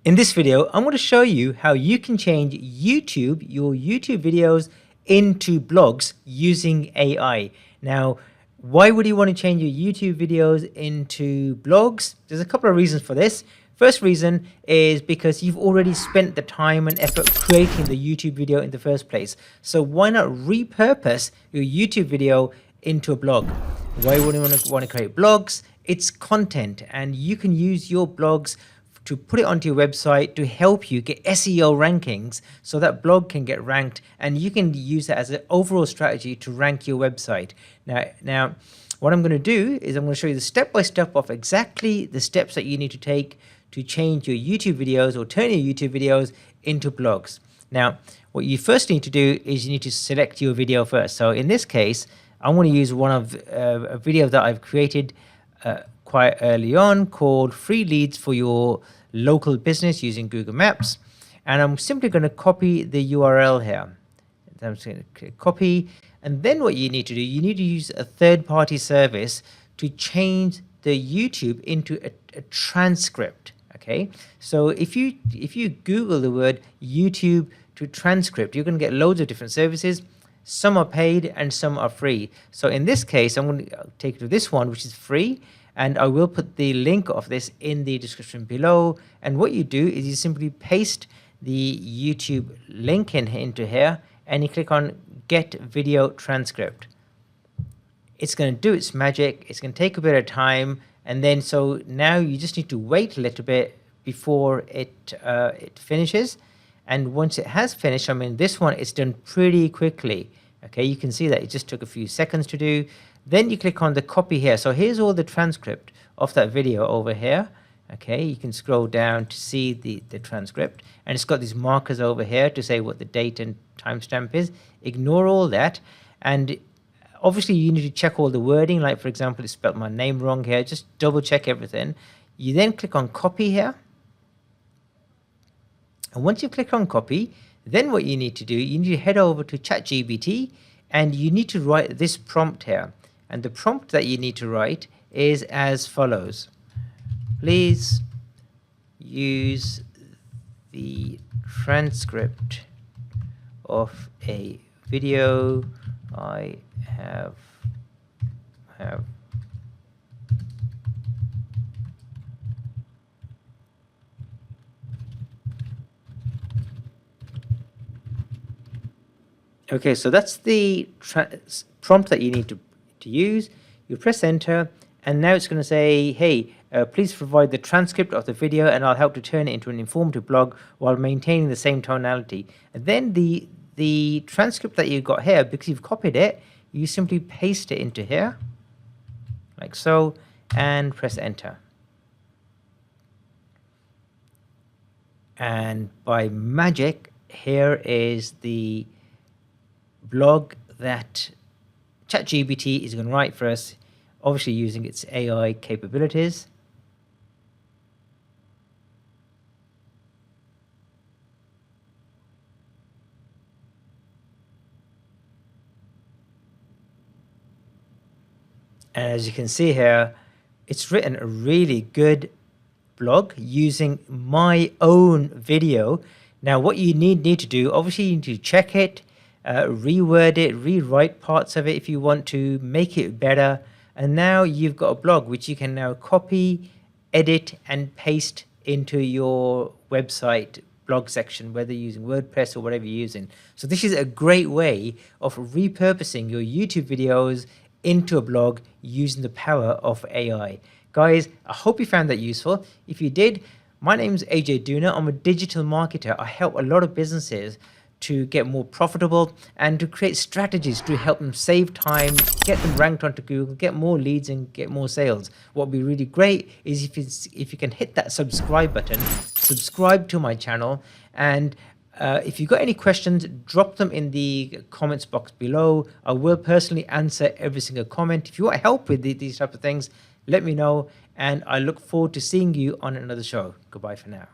In this video, I'm going to show you how you can change your YouTube videos into blogs using AI. Now, why would you want to change your YouTube videos into blogs? There's a couple of reasons for this. First reason is because you've already spent the time and effort creating the YouTube video in the first place. So why not repurpose your YouTube video into a blog? Why would you want to create blogs? It's content, and you can use your blogs to put it onto your website to help you get SEO rankings, so that blog can get ranked, and you can use that as an overall strategy to rank your website. Now, what I'm going to do is I'm going to show you the step-by-step of exactly the steps that you need to take to change your YouTube videos or turn your YouTube videos into blogs. Now, what you first need to do is you need to select your video first. So in this case, I'm going to use one of a video that I've created quite early on called Free Leads for Your Local Business using Google Maps. And I'm simply going to copy the URL here. I'm just going to copy. And then what you need to do, you need to use a third-party service to change the YouTube into a transcript. Okay, so if you Google the word YouTube to transcript, you're going to get loads of different services. Some are paid and some are free. So in this case, I'm going to take you to this one, which is free. And I will put the link of this in the description below. And what you do is you simply paste the YouTube link into here, and you click on Get Video Transcript. It's going to do its magic. It's going to take a bit of time. And then so now you just need to wait a little bit before it finishes. And once it has finished, I mean, this one is done pretty quickly. Okay, you can see that it just took a few seconds to do. Then you click on the copy here. So here's all the transcript of that video over here. Okay, you can scroll down to see the transcript. And it's got these markers over here to say what the date and timestamp is. Ignore all that. And obviously you need to check all the wording. Like, for example, it spelled my name wrong here. Just double check everything. You then click on copy here. And once you click on copy, then what you need to do, you need to head over to ChatGPT, and you need to write this prompt here. And the prompt that you need to write is as follows. Please use the transcript of a video I have Okay, so that's the prompt that you need to use. You press enter, and now it's going to say, hey, please provide the transcript of the video, and I'll help to turn it into an informative blog while maintaining the same tonality. And then the transcript that you got here, because you've copied it, you simply paste it into here, like so, and press enter. And by magic, here is the blog that ChatGPT is going to write for us, obviously using its AI capabilities. And as you can see here, it's written a really good blog using my own video. Now, what you need to do, obviously you need to check it, reword it, rewrite parts of it if you want to, make it better. And now you've got a blog which you can now copy, edit, and paste into your website blog section, whether you're using WordPress or whatever you're using. So this is a great way of repurposing your YouTube videos into a blog using the power of AI. Guys, I hope you found that useful. If you did, my name's Ajay Dhunna. I'm a digital marketer. I help a lot of businesses to get more profitable and to create strategies to help them save time, get them ranked onto Google, get more leads, and get more sales. What would be really great is if you can hit that subscribe button, subscribe to my channel, and if you've got any questions, drop them in the comments box below. I will personally answer every single comment. If you want help with these type of things, let me know, and I look forward to seeing you on another show. Goodbye for now.